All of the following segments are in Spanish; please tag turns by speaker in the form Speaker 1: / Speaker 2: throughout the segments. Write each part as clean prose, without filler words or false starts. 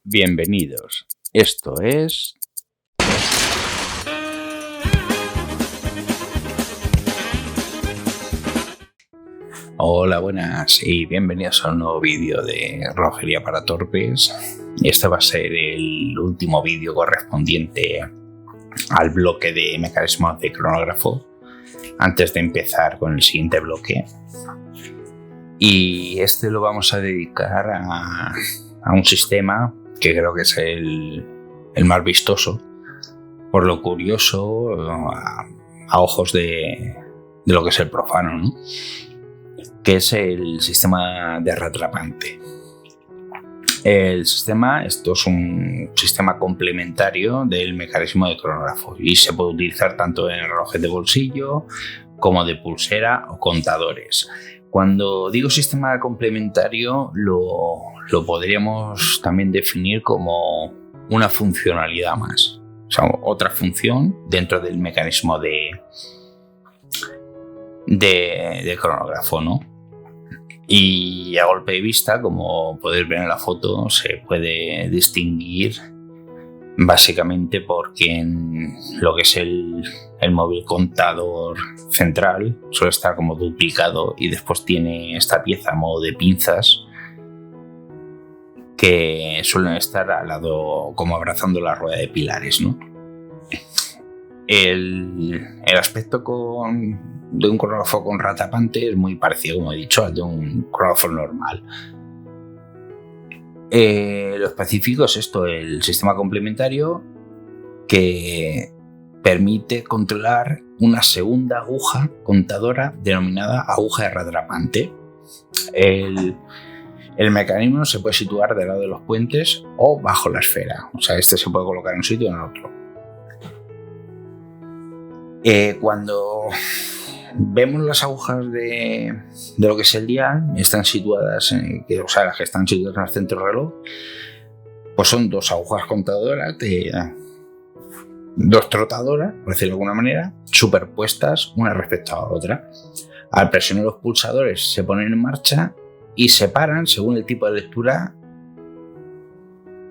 Speaker 1: Bienvenidos. Esto es... Hola, buenas y bienvenidos a un nuevo vídeo de Relojería para Torpes. Este va a ser el último vídeo correspondiente al bloque de mecanismos de cronógrafo antes de empezar con el siguiente bloque. Y este lo vamos a dedicar a un sistema que creo que es el más vistoso, por lo curioso a ojos de lo que es el profano, ¿no? Que es el sistema de retrapante. Esto es un sistema complementario del mecanismo de cronógrafo y se puede utilizar tanto en relojes de bolsillo como de pulsera o contadores. Cuando digo sistema complementario lo podríamos también definir como una funcionalidad más, o sea, otra función dentro del mecanismo de cronógrafo, ¿no? Y a golpe de vista, como podéis ver en la foto, se puede distinguir básicamente porque en lo que es el móvil contador central suele estar como duplicado y después tiene esta pieza a modo de pinzas que suelen estar al lado, como abrazando la rueda de pilares, ¿no? El aspecto de un cronógrafo con retrapante es muy parecido, como he dicho, al de un cronógrafo normal. Lo específico es esto, el sistema complementario que permite controlar una segunda aguja contadora denominada aguja de retrapante. El mecanismo se puede situar del lado de los puentes o bajo la esfera, o sea, este se puede colocar en un sitio o en otro. Cuando vemos las agujas de lo que es el dial, están situadas, las que están situadas en el centro del reloj, pues son dos agujas contadoras, dos trotadoras, por decirlo de alguna manera, superpuestas una respecto a la otra. Al presionar los pulsadores se ponen en marcha y se paran según el tipo de lectura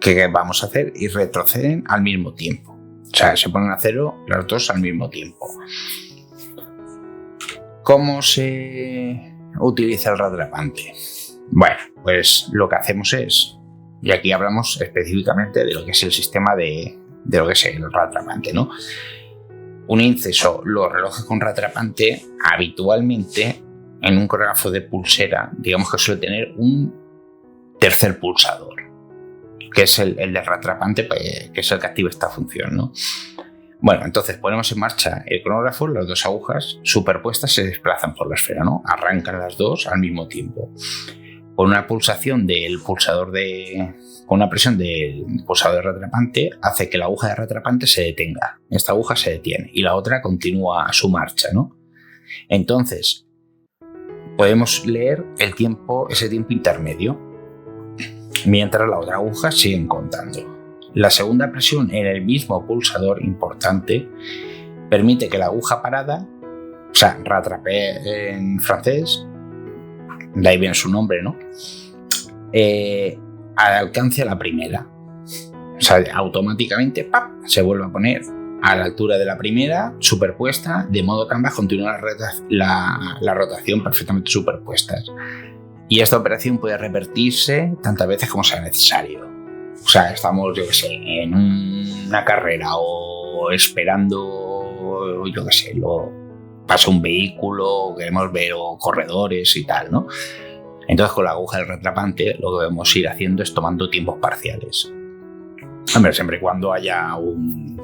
Speaker 1: que vamos a hacer y retroceden al mismo tiempo. O sea, se ponen a cero las dos al mismo tiempo. ¿Cómo se utiliza el retrapante? Bueno, pues lo que hacemos es, y aquí hablamos específicamente de lo que es el sistema de lo que es el retrapante, ¿no? Un inceso, los relojes con retrapante, habitualmente en un cronógrafo de pulsera, digamos que suele tener un tercer pulsador, que es el de retrapante, que es el que activa esta función, ¿no? Bueno, entonces ponemos en marcha el cronógrafo, las dos agujas superpuestas se desplazan por la esfera, ¿no? Arrancan las dos al mismo tiempo. Con una pulsación del pulsador con una presión del pulsador de retrapante hace que la aguja de retrapante se detenga. Esta aguja se detiene y la otra continúa su marcha, ¿no? Entonces, podemos leer ese tiempo intermedio, mientras la otra aguja sigue contando. La segunda presión en el mismo pulsador importante permite que la aguja parada, o sea, rattrapé en francés, de ahí viene su nombre, ¿no? Alcance a la primera. O sea, automáticamente ¡pap!, se vuelve a poner a la altura de la primera, superpuesta, de modo que ambas continúan la rotación perfectamente superpuestas. Y esta operación puede repetirse tantas veces como sea necesario. O sea, estamos, yo qué sé, en una carrera o esperando, yo qué sé, pasa un vehículo, queremos ver o corredores y tal, ¿no? Entonces con la aguja del retrapante lo que debemos ir haciendo es tomando tiempos parciales. Hombre, siempre y cuando haya un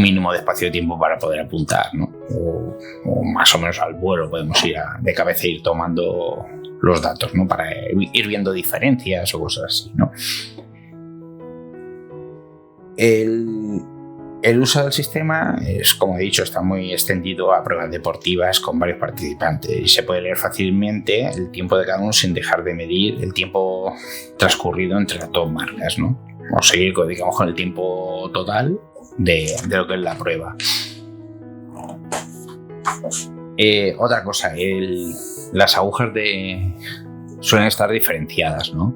Speaker 1: mínimo de espacio de tiempo para poder apuntar, ¿no? O más o menos al vuelo podemos ir de cabeza e ir tomando los datos, ¿no? Para ir viendo diferencias o cosas así, ¿no? El uso del sistema es, como he dicho, está muy extendido a pruebas deportivas con varios participantes y se puede leer fácilmente el tiempo de cada uno sin dejar de medir el tiempo transcurrido entre las dos marcas, ¿no? O seguir, digamos, con el tiempo total de lo que es la prueba. Otra cosa, las agujas suelen estar diferenciadas, ¿no?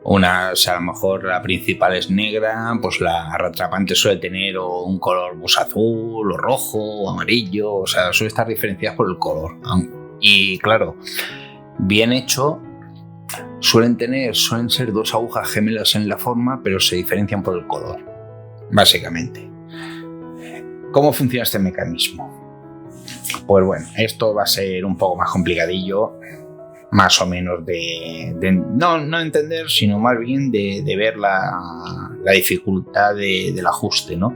Speaker 1: O sea, a lo mejor la principal es negra, pues la retrapante suele tener un color pues, azul, o rojo, o amarillo, o sea, suele estar diferenciada por el color. Y claro, bien hecho, suelen ser dos agujas gemelas en la forma, pero se diferencian por el color, básicamente. ¿Cómo funciona este mecanismo? Pues bueno, esto va a ser un poco más complicadillo, más o menos no entender, sino más bien de ver la dificultad del ajuste, ¿no?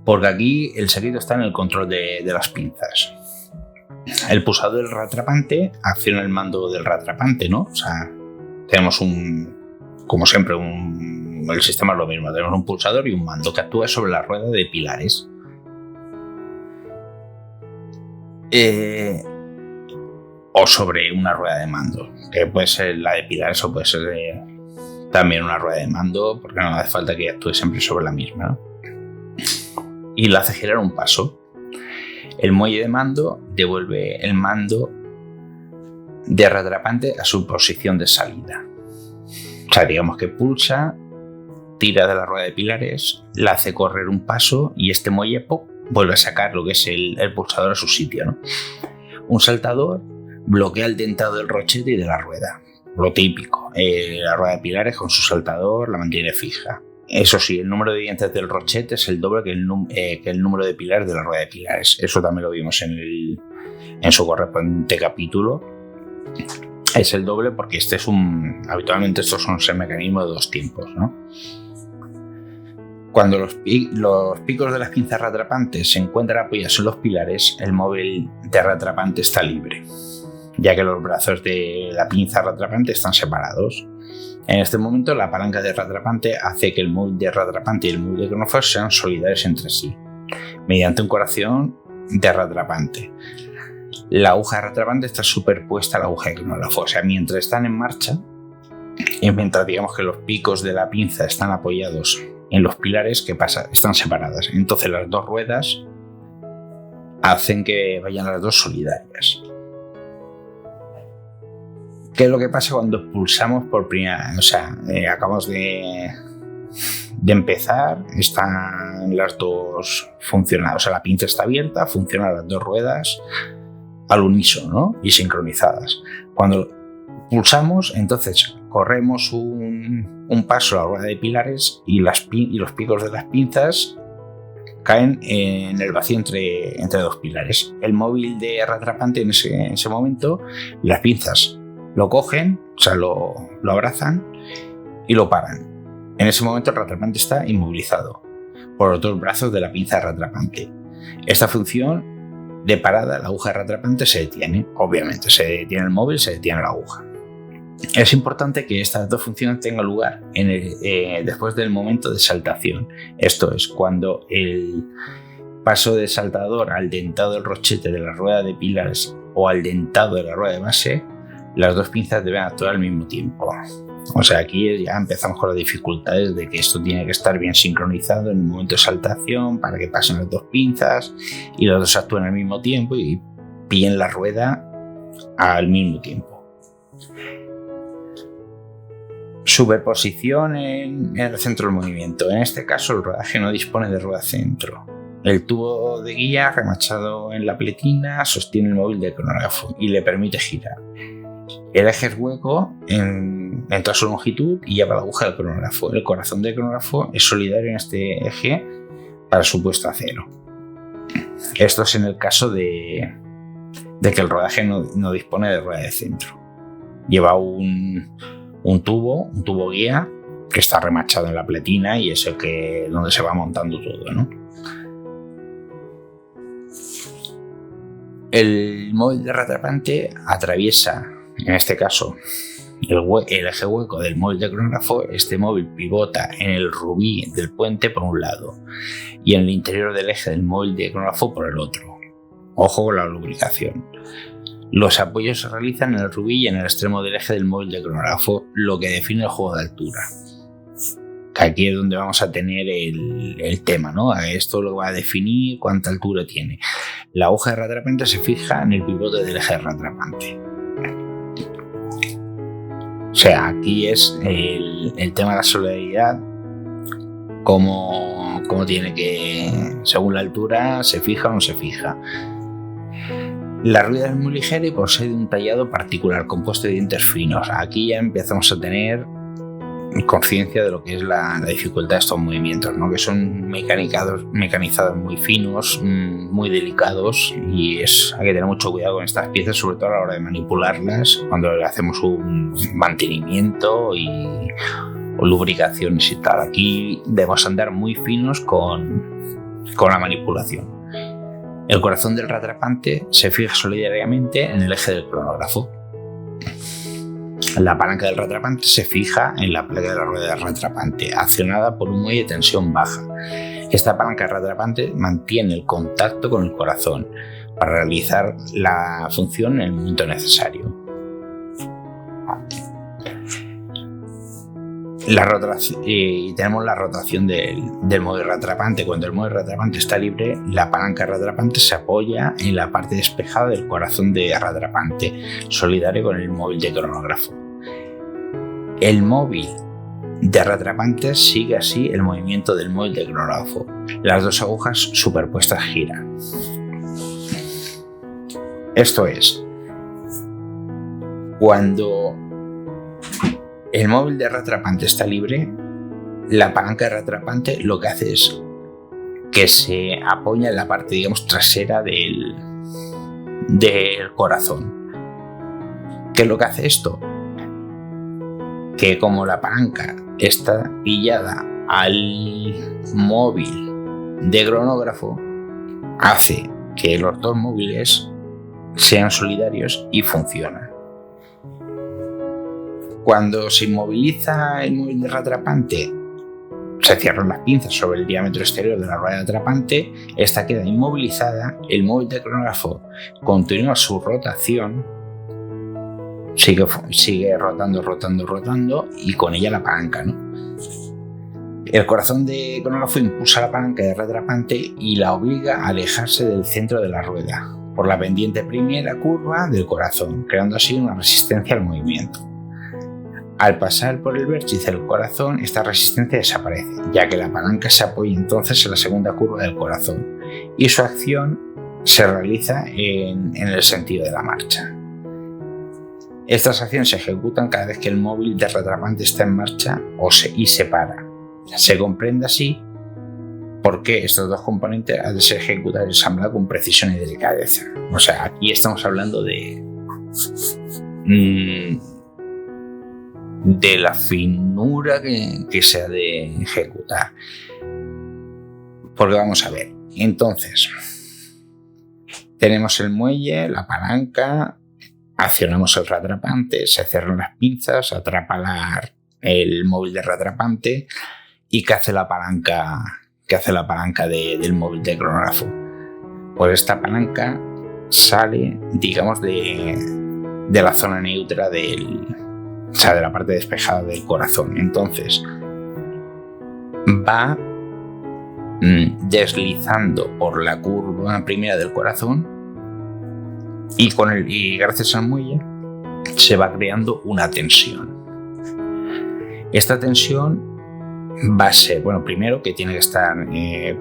Speaker 1: Porque aquí el secreto está en el control de las pinzas. El pulsador del retrapante acciona el mando del retrapante, ¿no? O sea, tenemos como siempre, el sistema es lo mismo. Tenemos un pulsador y un mando que actúa sobre la rueda de pilares. O sobre una rueda de mando, que puede ser la de pilares o puede ser también una rueda de mando, porque no hace falta que actúe siempre sobre la misma, ¿no? Y la hace girar un paso. El muelle de mando devuelve el mando de retrapante a su posición de salida. O sea, digamos que pulsa, tira de la rueda de pilares, la hace correr un paso y este muelle vuelve a sacar lo que es el pulsador a su sitio, ¿no? Un saltador bloquea el dentado del rochete y de la rueda. Lo típico. La rueda de pilares con su saltador la mantiene fija. Eso sí, el número de dientes del rochete es el doble que el número de pilares de la rueda de pilares. Eso también lo vimos en su correspondiente capítulo. Es el doble porque habitualmente estos son un mecanismo de 2 tiempos, ¿no? Cuando los picos de las pinzas retrapantes se encuentran apoyados en los pilares, el móvil de retrapante está libre, ya que los brazos de la pinza retrapante están separados. En este momento, la palanca de retrapante hace que el móvil de retrapante y el móvil de cronógrafo sean solidarios entre sí, mediante un corazón de retrapante. La aguja de retrapante está superpuesta a la aguja de cronógrafo, o sea, mientras están en marcha, y mientras digamos que los picos de la pinza están apoyados en los pilares, ¿qué pasa? Están separadas. Entonces las dos ruedas hacen que vayan las dos solidarias. ¿Qué es lo que pasa cuando pulsamos por primera vez? O sea, acabamos de empezar, están las dos funcionando. O sea, la pinza está abierta, funcionan las dos ruedas al unísono, ¿no? Y sincronizadas. Cuando pulsamos, entonces corremos un paso a la rueda de pilares y los picos de las pinzas caen en el vacío entre dos pilares. El móvil de retrapante en ese momento, las pinzas lo cogen, o sea, lo abrazan y lo paran. En ese momento el retrapante está inmovilizado por los dos brazos de la pinza retrapante. Esta función de parada, la aguja retrapante se detiene. Obviamente, se detiene el móvil, se detiene la aguja. Es importante que estas dos funciones tengan lugar después del momento de saltación. Esto es cuando el paso de saltador al dentado del rochete de la rueda de pilares o al dentado de la rueda de base, las dos pinzas deben actuar al mismo tiempo. O sea, aquí ya empezamos con las dificultades de que esto tiene que estar bien sincronizado en el momento de saltación para que pasen las dos pinzas y las dos actúen al mismo tiempo y pillen la rueda al mismo tiempo. Superposición en el centro del movimiento. En este caso, el rodaje no dispone de rueda centro. El tubo de guía remachado en la pletina sostiene el móvil de cronógrafo y le permite girar. El eje es hueco en toda su longitud y lleva la aguja del cronógrafo. El corazón del cronógrafo es solidario en este eje para su puesta a cero. Esto es en el caso de que el rodaje no dispone de rueda de centro. Lleva un tubo guía que está remachado en la pletina y es donde se va montando todo, ¿no? El móvil de retrapante atraviesa, en este caso, el eje hueco del móvil de cronógrafo. Este móvil pivota en el rubí del puente por un lado y en el interior del eje del móvil de cronógrafo por el otro. Ojo con la lubricación. Los apoyos se realizan en el rubí y en el extremo del eje del móvil de cronógrafo, lo que define el juego de altura. Que aquí es donde vamos a tener el tema, ¿no? Esto lo va a definir cuánta altura tiene. La aguja de retrapante se fija en el pivote del eje de retrapante. sea, aquí es el tema de la solidaridad, cómo tiene que, según la altura, se fija o no se fija. La rueda es muy ligera y posee un tallado particular compuesto de dientes finos. Aquí ya empezamos a tener conciencia de lo que es la dificultad de estos movimientos, ¿no? Que son mecanizados muy finos, muy delicados, y hay que tener mucho cuidado con estas piezas, sobre todo a la hora de manipularlas, cuando le hacemos un mantenimiento o lubricaciones y tal. Aquí debemos andar muy finos con la manipulación. El corazón del retrapante se fija solidariamente en el eje del cronógrafo. La palanca del retrapante se fija en la placa de la rueda del retrapante, accionada por un muelle de tensión baja. Esta palanca del retrapante mantiene el contacto con el corazón para realizar la función en el momento necesario. Y tenemos la rotación del muelle retrapante. Cuando el muelle retrapante está libre, la palanca retrapante se apoya en la parte despejada del corazón de retrapante, solidario con el móvil de cronógrafo. El móvil de retrapante sigue así el movimiento del móvil de cronógrafo. Las dos agujas superpuestas giran. Esto es, cuando el móvil de retrapante está libre, la palanca de retrapante lo que hace es que se apoya en la parte, digamos, trasera del corazón. ¿Qué es lo que hace esto? Que como la palanca está pillada al móvil de cronógrafo, hace que los dos móviles sean solidarios y funcionan. Cuando se inmoviliza el móvil de retrapante, se cierran las pinzas sobre el diámetro exterior de la rueda de atrapante, esta queda inmovilizada, el móvil de cronógrafo continúa su rotación, sigue rotando y con ella la palanca, ¿no? El corazón de cronógrafo impulsa la palanca de retrapante y la obliga a alejarse del centro de la rueda por la pendiente primera curva del corazón, creando así una resistencia al movimiento. Al pasar por el vértice del corazón, esta resistencia desaparece, ya que la palanca se apoya entonces en la segunda curva del corazón y su acción se realiza en el sentido de la marcha. Estas acciones se ejecutan cada vez que el móvil de retrapante está en marcha y se para. Se comprende así por qué estos dos componentes han de ser ejecutados y ensamblados con precisión y delicadeza. O sea, aquí estamos hablando de la finura que se ha de ejecutar. Porque vamos a ver, entonces tenemos el muelle, la palanca, accionamos el retrapante, se cierran las pinzas, atrapa el móvil de retrapante. ¿Y qué hace la palanca? ¿Qué hace la palanca del móvil de cronógrafo? Pues esta palanca sale, digamos, de la zona neutra de la parte despejada del corazón. Entonces va deslizando por la curva primera del corazón y gracias al muelle se va creando una tensión. Esta tensión va a ser, bueno, primero que tiene que estar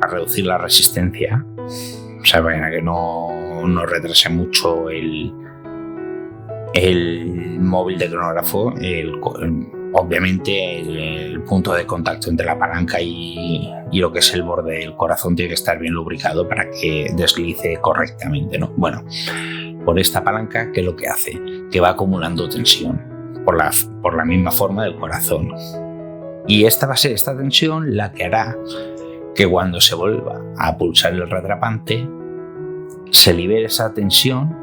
Speaker 1: para reducir la resistencia, o sea, para que no retrase mucho el móvil de cronógrafo. Obviamente el punto de contacto entre la palanca y lo que es el borde del corazón tiene que estar bien lubricado para que deslice correctamente, ¿no? Bueno, por esta palanca, ¿qué es lo que hace? Que va acumulando tensión por la misma forma del corazón. Y esta va a ser esta tensión la que hará que cuando se vuelva a pulsar el retrapante se libere esa tensión,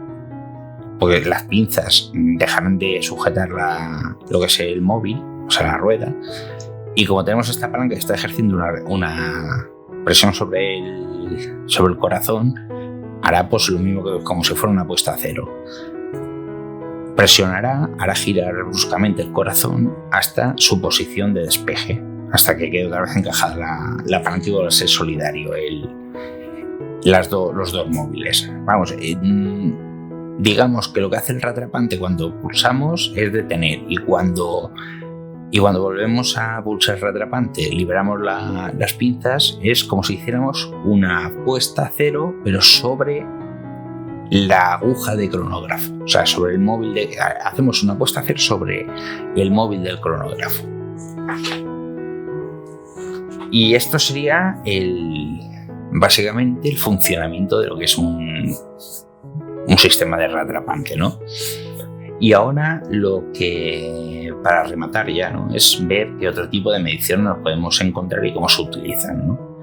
Speaker 1: porque las pinzas dejarán de sujetar lo que es el móvil, o sea, la rueda, y como tenemos esta palanca que está ejerciendo una presión sobre el corazón, hará pues lo mismo que como si fuera una puesta a cero. Presionará, hará girar bruscamente el corazón hasta su posición de despeje, hasta que quede otra vez encajada la palanca y vuelva a ser solidario los dos móviles. Vamos, digamos que lo que hace el reatrapante cuando pulsamos es detener, y cuando volvemos a pulsar el reatrapante, liberamos las pinzas, es como si hiciéramos una puesta a cero, pero sobre la aguja de cronógrafo, o sea, sobre el móvil hacemos una puesta a cero sobre el móvil del cronógrafo. Y esto sería básicamente el funcionamiento de lo que es un sistema de reatrapante, ¿no? Y ahora lo que, para rematar ya, ¿no?, es ver qué otro tipo de mediciones nos podemos encontrar y cómo se utilizan, ¿no?,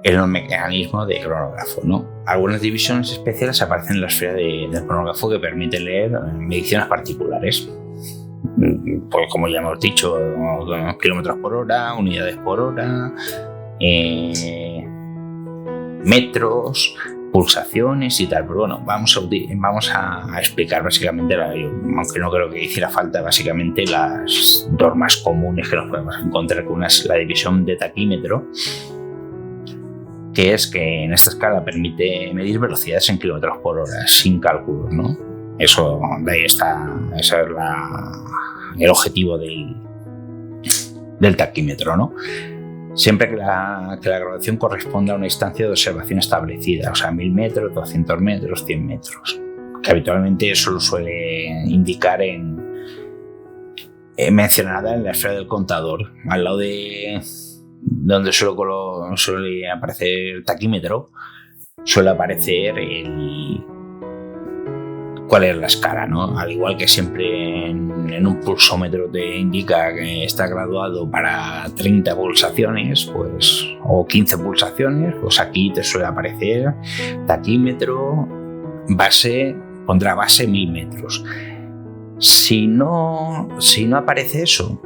Speaker 1: en el mecanismo de cronógrafo, ¿no? Algunas divisiones especiales aparecen en la esfera del cronógrafo que permiten leer mediciones particulares. Pues como ya hemos dicho, kilómetros por hora, unidades por hora, metros, pulsaciones y tal. Pero bueno, vamos a explicar básicamente, aunque no creo que hiciera falta, básicamente las dos más comunes que nos podemos encontrar, que una es la división de taquímetro, que es que en esta escala permite medir velocidades en kilómetros por hora sin cálculos, ¿no? Eso, de ahí está, ese es el objetivo del taquímetro, ¿no? Siempre que la graduación corresponda a una distancia de observación establecida, o sea, 1000 metros, 200 metros, 100 metros, que habitualmente eso lo suele indicar mencionada en la esfera del contador, al lado de donde suele aparecer el taquímetro, suele aparecer cuál es la escala, ¿no? Al igual que siempre en un pulsómetro te indica que está graduado para 30 pulsaciones, pues, o 15 pulsaciones, pues aquí te suele aparecer taquímetro, pondrá base 1000 metros. Si no aparece eso,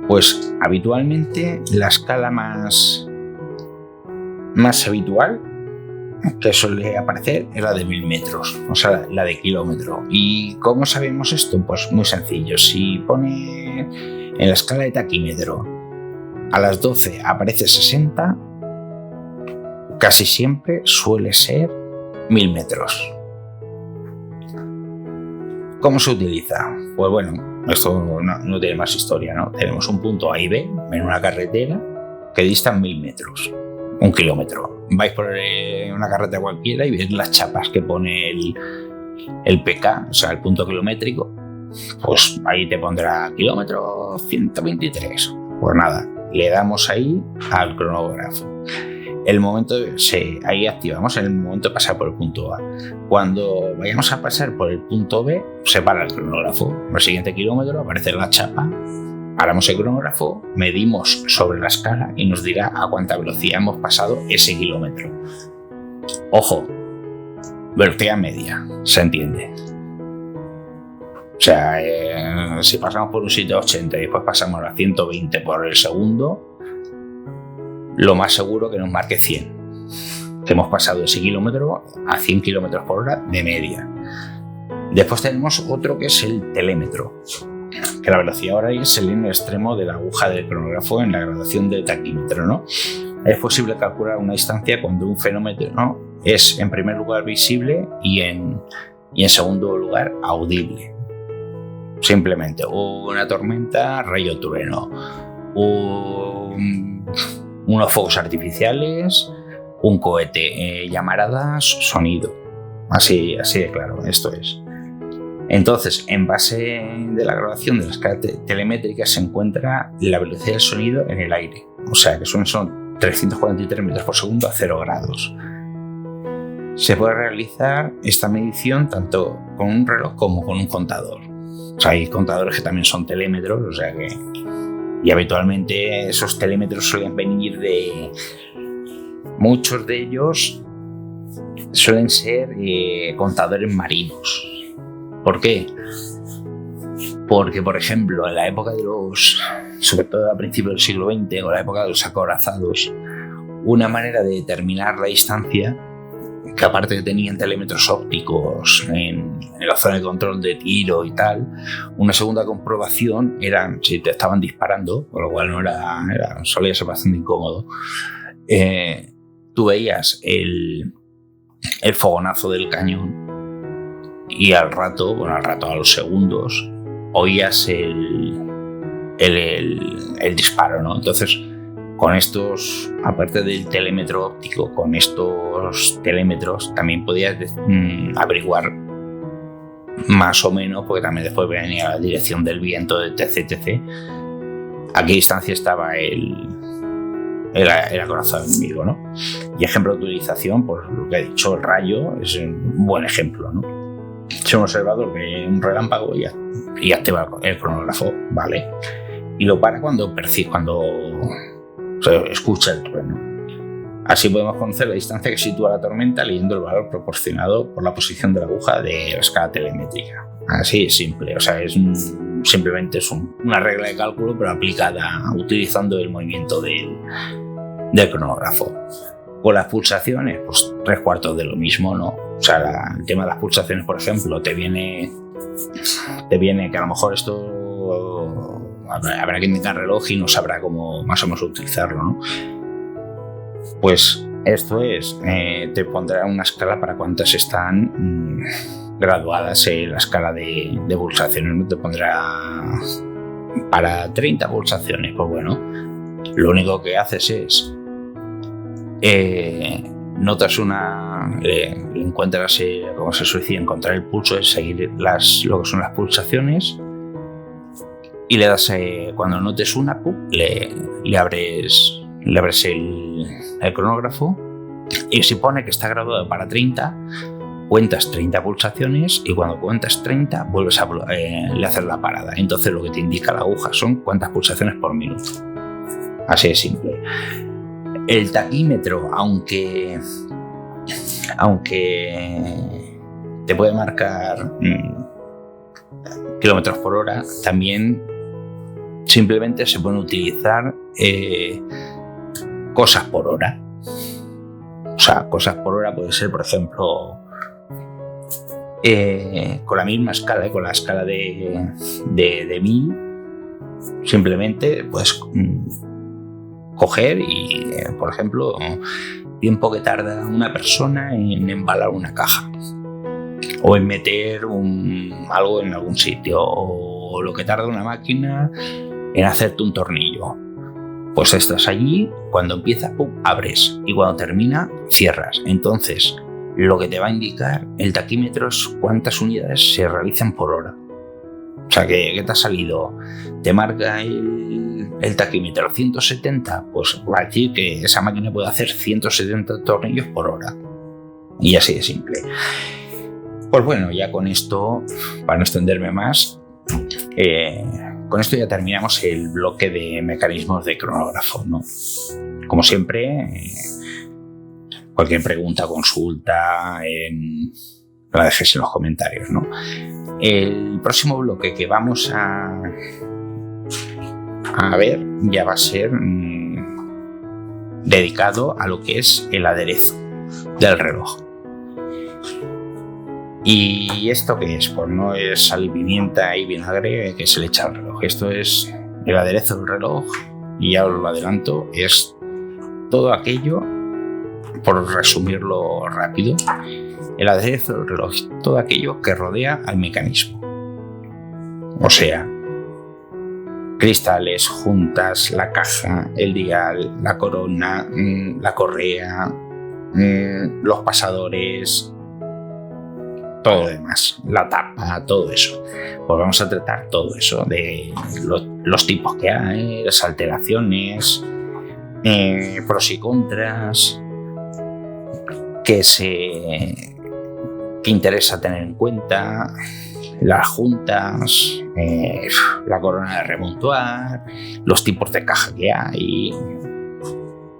Speaker 1: pues habitualmente la escala más habitual que suele aparecer es la de 1000 metros, o sea, la de kilómetro. ¿Y cómo sabemos esto? Pues muy sencillo. Si pone en la escala de taquímetro a las 12 aparece 60, casi siempre suele ser 1000 metros. ¿Cómo se utiliza? Pues bueno, esto no tiene más historia, ¿no? Tenemos un punto A y B en una carretera que distan 1000 metros, 1 kilómetro. Vais por una carretera cualquiera y veis las chapas que pone el PK, o sea, el punto kilométrico. Pues ahí te pondrá kilómetro 123. Pues nada, le damos ahí al cronógrafo. Ahí activamos en el momento de pasar por el punto A. Cuando vayamos a pasar por el punto B, se para el cronógrafo. En el siguiente kilómetro aparece la chapa, paramos el cronógrafo, medimos sobre la escala y nos dirá a cuánta velocidad hemos pasado ese kilómetro. Ojo, velocidad media, se entiende. O sea, si pasamos por un sitio a 80 y después pasamos a 120 por el segundo, lo más seguro que nos marque 100, que hemos pasado ese kilómetro a 100 kilómetros por hora de media. Después tenemos otro que es el telémetro, que la velocidad horaria es el límite extremo de la aguja del cronógrafo en la graduación del taquímetro, ¿no? Es posible calcular una distancia cuando un fenómeno, ¿no?, es en primer lugar visible y en segundo lugar audible. Simplemente una tormenta, rayo trueno, unos fuegos artificiales, un cohete, llamaradas, sonido. Así de claro, esto es. Entonces, en base de la grabación de la escala telemétrica se encuentra la velocidad del sonido en el aire. O sea, que son 343 metros por segundo a 0 grados. Se puede realizar esta medición tanto con un reloj como con un contador. O sea, hay contadores que también son telémetros, o sea que... Y habitualmente esos telémetros suelen venir de... Muchos de ellos suelen ser contadores marinos. ¿Por qué? Porque, por ejemplo, en la época sobre todo a principios del siglo XX o la época de los acorazados, una manera de determinar la distancia, que aparte de tenían telémetros ópticos en la zona de control de tiro y tal, una segunda comprobación era si te estaban disparando, con lo cual solía ser bastante incómodo. Tú veías el fogonazo del cañón y al rato, a los segundos, oías el disparo, ¿no? Entonces, con estos, aparte del telémetro óptico, con estos telémetros también podías averiguar más o menos, porque también después venía la dirección del viento, etc. A qué distancia estaba el acorazado enemigo, ¿no? Y ejemplo de utilización, pues lo que he dicho, el rayo es un buen ejemplo, ¿no? Si un observador ve un relámpago y activa el cronógrafo, ¿vale? Y lo para cuando se escucha el trueno. Así podemos conocer la distancia que sitúa la tormenta leyendo el valor proporcionado por la posición de la aguja de la escala telemétrica. Así es simple, o sea, simplemente es una regla de cálculo, pero aplicada utilizando el movimiento del cronógrafo. Con las pulsaciones, pues 3/4 de lo mismo, ¿no? O sea, el tema de las pulsaciones, por ejemplo, te viene que a lo mejor esto habrá que indicar reloj y no sabrá cómo más o menos utilizarlo, ¿no? Pues esto es, te pondrá una escala para cuántas están graduadas la escala de pulsaciones, ¿no? Te pondrá para 30 pulsaciones, pues bueno, lo único que haces es notas encuentras, como se suele decir, encontrar el pulso, es seguir lo que son las pulsaciones y le das, cuando notes una, le abres el cronógrafo y si pone que está graduado para 30, cuentas 30 pulsaciones y cuando cuentas 30 vuelves le haces la parada. Entonces lo que te indica la aguja son cuántas pulsaciones por minuto. Así de simple. El taquímetro, aunque te puede marcar kilómetros por hora, también simplemente se pueden utilizar cosas por hora. O sea, cosas por hora puede ser, por ejemplo, con la misma escala, con la escala de 1000, simplemente puedes coger y, por ejemplo, tiempo que tarda una persona en embalar una caja o en meter algo en algún sitio, o lo que tarda una máquina en hacerte un tornillo. Pues estás allí, cuando empieza, abres, y cuando termina, cierras. Entonces, lo que te va a indicar el taquímetro es cuántas unidades se realizan por hora. O sea, ¿qué te ha salido? Te marca el taquímetro 170, pues va a decir que esa máquina puede hacer 170 tornillos por hora. Y así de simple. Pues bueno, ya con esto, para no extenderme más, con esto ya terminamos el bloque de mecanismos de cronógrafo, ¿no? Como siempre, cualquier pregunta, consulta, la dejes en los comentarios, ¿no? El próximo bloque que vamos a ver ya va a ser dedicado a lo que es el aderezo del reloj. ¿Y esto qué es? Pues no es sal y pimienta y vinagre que se le echa al reloj. Esto es el aderezo del reloj, y ya os lo adelanto, es todo aquello, por resumirlo rápido, el aderezo del reloj es todo aquello que rodea al mecanismo. O sea, cristales, juntas, la caja, el dial, la corona, la correa, los pasadores, todo lo demás, la tapa, todo eso. Pues vamos a tratar todo eso, de los tipos que hay, las alteraciones, pros y contras, que interesa tener en cuenta, las juntas, la corona de remontuar, los tipos de caja que hay,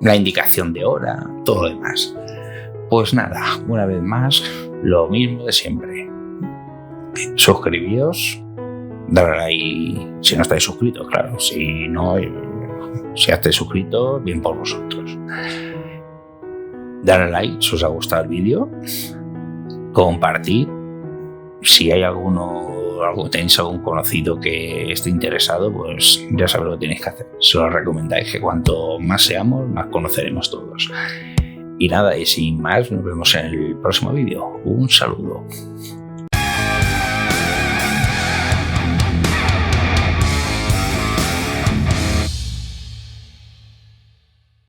Speaker 1: la indicación de hora, todo lo demás. Pues nada, una vez más, lo mismo de siempre. Suscribíos, darle like si no estáis suscritos, claro. Si no, si ya estáis suscritos, bien por vosotros. Darle like si os ha gustado el vídeo. Compartid. Si hay tenéis algún conocido que esté interesado, pues ya sabéis lo que tenéis que hacer. Se lo recomendáis, que cuanto más seamos, más conoceremos todos. Y nada, y sin más, nos vemos en el próximo vídeo. Un saludo.